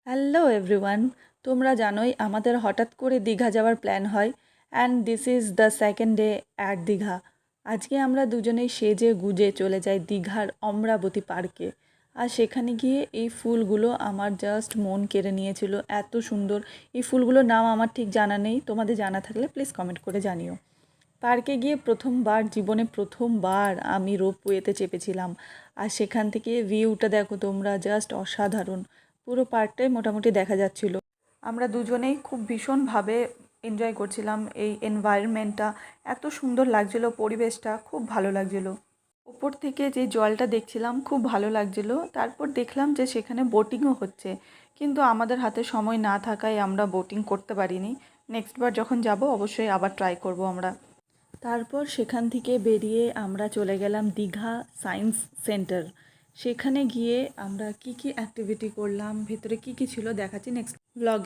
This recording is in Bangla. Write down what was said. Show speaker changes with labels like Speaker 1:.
Speaker 1: হ্যালো এভরিওয়ান, তোমরা জানোই আমাদের হঠাৎ করে দীঘা যাওয়ার প্ল্যান হয় and this is the second day at Digha. আজকে আমরা দুজনেই সেজে গুজে চলে যাই দীঘার অমরাবতী পার্কে। আর সেখানে গিয়ে এই ফুলগুলো আমার জাস্ট মন কেড়ে নিয়েছিল, এত সুন্দর। এই ফুলগুলোর নাম আমার ঠিক জানা নেই, তোমাদের জানা থাকলে প্লিজ কমেন্ট করে জানিও। পার্কে গিয়ে জীবনে প্রথমবার আমি রোপওয়েতে চেপেছিলাম। আর সেখান থেকে ভিউটা দেখো তোমরা, জাস্ট অসাধারণ। পুরো পার্কটাই মোটামুটি দেখা যাচ্ছিল। আমরা দুজনেই খুব ভীষণভাবে এনজয় করছিলাম এই এনভায়রনমেন্টটা। এত সুন্দর লাগছিল, পরিবেশটা খুব ভালো লাগছিল। ওপর থেকে যে জলটা দেখছিলাম খুব ভালো লাগছিল। তারপর দেখলাম যে সেখানে বোটিংও হচ্ছে, কিন্তু আমাদের হাতে সময় না থাকায় আমরা বোটিং করতে পারিনি। নেক্সট বার যখন যাব অবশ্যই আবার ট্রাই করব আমরা। তারপর সেখান থেকে বেরিয়ে আমরা চলে গেলাম দীঘা সায়েন্স সেন্টার। সেখানে গিয়ে আমরা কি কি অ্যাক্টিভিটি করলাম, ভেতরে কি কি ছিল দেখাচ্ছি নেক্সট ব্লগে।